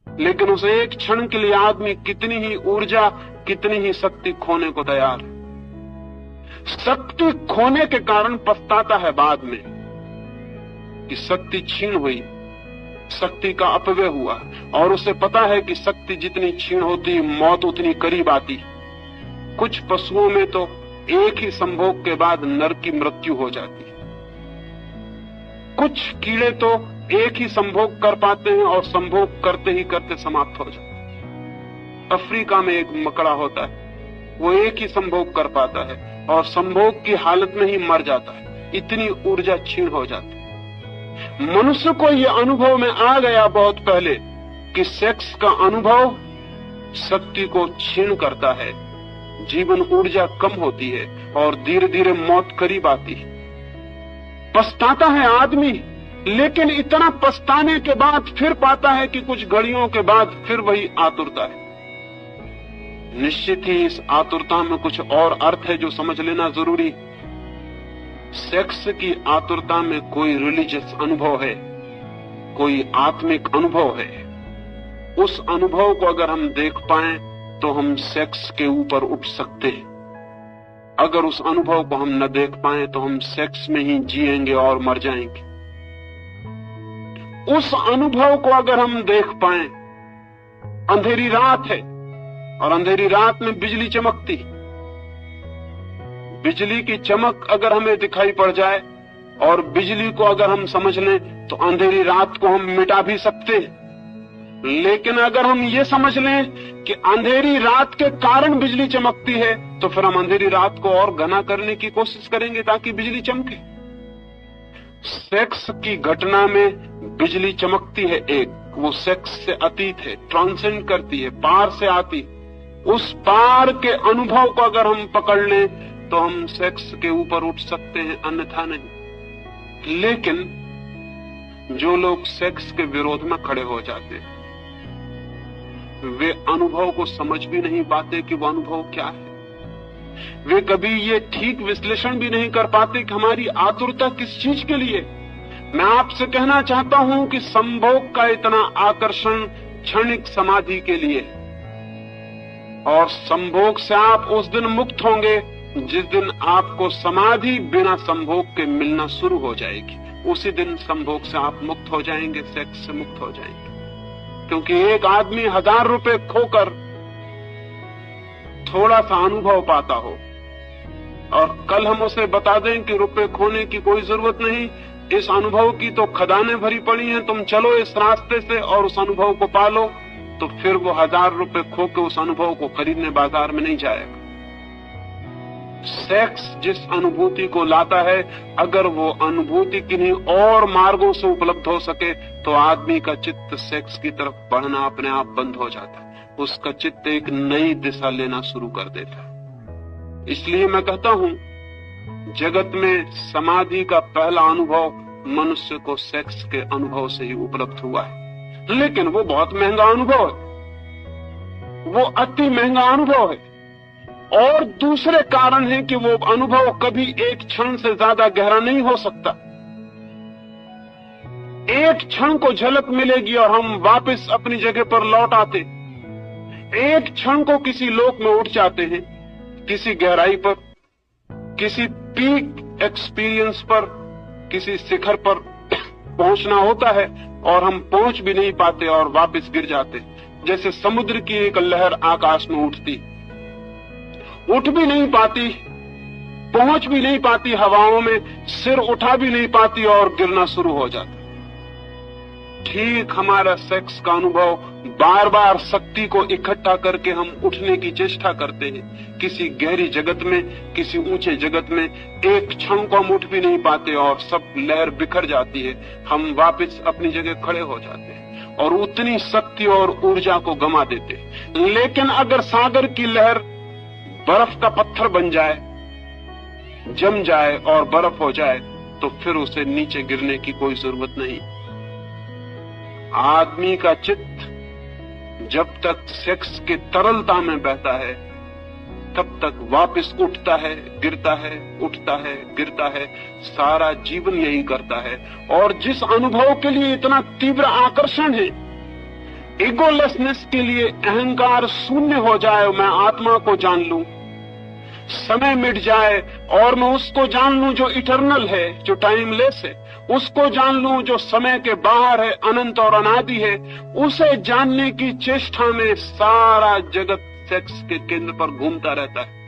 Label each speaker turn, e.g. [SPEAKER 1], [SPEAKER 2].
[SPEAKER 1] लेकिन उस एक क्षण के लिए आदमी कितनी ही ऊर्जा, कितनी ही शक्ति खोने को तैयार है। शक्ति खोने के कारण पछताता है बाद में कि शक्ति छीन हुई, शक्ति का अपव्यय हुआ, और उसे पता है कि शक्ति जितनी छीन होती मौत उतनी करीब आती। कुछ पशुओं में तो एक ही संभोग के बाद नर की मृत्यु हो जाती है। कुछ कीड़े तो एक ही संभोग कर पाते हैं और संभोग करते ही करते समाप्त हो जाते हैं। अफ्रीका में एक मकड़ा होता है, वो एक ही संभोग कर पाता है और संभोग की हालत में ही मर जाता है, इतनी ऊर्जा छीन हो जाती है। मनुष्य को यह अनुभव में आ गया बहुत पहले कि सेक्स का अनुभव शक्ति को छीन करता है, जीवन ऊर्जा कम होती है और धीरे धीरे मौत करीब आती है। पछताता है आदमी, लेकिन इतना पछताने के बाद फिर पाता है कि कुछ घड़ियों के बाद फिर वही आतुरता है। निश्चित ही इस आतुरता में कुछ और अर्थ है जो समझ लेना जरूरी। सेक्स की आतुरता में कोई रिलीजियस अनुभव है, कोई आत्मिक अनुभव है। उस अनुभव को अगर हम देख पाएं तो हम सेक्स के ऊपर उठ सकते हैं। अगर उस अनुभव को हम न देख पाएं तो हम सेक्स में ही जिएंगे और मर जाएंगे। उस अनुभव को अगर हम देख पाएं, अंधेरी रात है और अंधेरी रात में बिजली चमकती, बिजली की चमक अगर हमें दिखाई पड़ जाए और बिजली को अगर हम समझ लें तो अंधेरी रात को हम मिटा भी सकते हैं। लेकिन अगर हम ये समझ लें कि अंधेरी रात के कारण बिजली चमकती है तो फिर हम अंधेरी रात को और घना करने की कोशिश करेंगे ताकि बिजली चमके। सेक्स की घटना में बिजली चमकती है, एक वो सेक्स से अतीत है, ट्रांसेंड करती है, पार से आती। उस पार के अनुभव को अगर हम पकड़ लें तो हम सेक्स के ऊपर उठ सकते हैं, अन्यथा नहीं। लेकिन जो लोग सेक्स के विरोध में खड़े हो जाते हैं वे अनुभव को समझ भी नहीं पाते कि वो अनुभव क्या है। वे कभी ये ठीक विश्लेषण भी नहीं कर पाते कि हमारी आतुरता किस चीज के लिए। मैं आपसे कहना चाहता हूं कि संभोग का इतना आकर्षण क्षणिक समाधि के लिए, और संभोग से आप उस दिन मुक्त होंगे जिस दिन आपको समाधि बिना संभोग के मिलना शुरू हो जाएगी। उसी दिन संभोग से आप मुक्त हो जाएंगे, सेक्स से मुक्त हो जाएंगे। क्योंकि एक आदमी 1000 रुपए खोकर थोड़ा सा अनुभव पाता हो और कल हम उसे बता दें कि रुपए खोने की कोई जरूरत नहीं, इस अनुभव की तो खदानें भरी पड़ी हैं, तुम चलो इस रास्ते से और उस अनुभव को पालो, तो फिर वो 1000 रुपए खो के उस अनुभव को खरीदने बाजार में नहीं जाएगा। सेक्स जिस अनुभूति को लाता है, अगर वो अनुभूति किन्हीं और मार्गों से उपलब्ध हो सके तो आदमी का चित्त सेक्स की तरफ बढ़ना अपने आप बंद हो जाता है, उसका चित्त एक नई दिशा लेना शुरू कर देता है। इसलिए मैं कहता हूं, जगत में समाधि का पहला अनुभव मनुष्य को सेक्स के अनुभव से ही उपलब्ध हुआ है। लेकिन वो बहुत महंगा अनुभव है, वो अति महंगा अनुभव है। और दूसरे कारण है कि वो अनुभव कभी एक क्षण से ज्यादा गहरा नहीं हो सकता। एक क्षण को झलक मिलेगी और हम वापस अपनी जगह पर लौट आते। एक क्षण को किसी लोक में उठ जाते हैं, किसी गहराई पर, किसी पीक एक्सपीरियंस पर, किसी शिखर पर पहुंचना होता है और हम पहुंच भी नहीं पाते और वापस गिर जाते। जैसे समुद्र की एक लहर आकाश में उठती, उठ भी नहीं पाती, पहुंच भी नहीं पाती हवाओं में, सिर उठा भी नहीं पाती और गिरना शुरू हो जाता। ठीक हमारा सेक्स का अनुभव बार बार शक्ति को इकट्ठा करके हम उठने की चेष्टा करते हैं। किसी गहरी जगत में, किसी ऊंचे जगत में एक क्षण को हम उठ भी नहीं पाते और सब लहर बिखर जाती है, हम वापस अपनी जगह खड़े हो जाते हैं और उतनी शक्ति और ऊर्जा को गंवा देते हैं। लेकिन अगर सागर की लहर बर्फ का पत्थर बन जाए, जम जाए और बर्फ हो जाए तो फिर उसे नीचे गिरने की कोई जरूरत नहीं। आदमी का चित्त जब तक सेक्स की तरलता में बहता है तब तक वापस उठता है, गिरता है, उठता है, गिरता है, सारा जीवन यही करता है। और जिस अनुभव के लिए इतना तीव्र आकर्षण है, ईगोलेसनेस के लिए अहंकार शून्य हो जाए, मैं आत्मा को जान लूं, समय मिट जाए और मैं उसको जान लूं जो इटर्नल है, जो टाइमलेस है, उसको जान लूं जो समय के बाहर है, अनंत और अनादि है। उसे जानने की चेष्टा में सारा जगत सेक्स के केंद्र पर घूमता रहता है।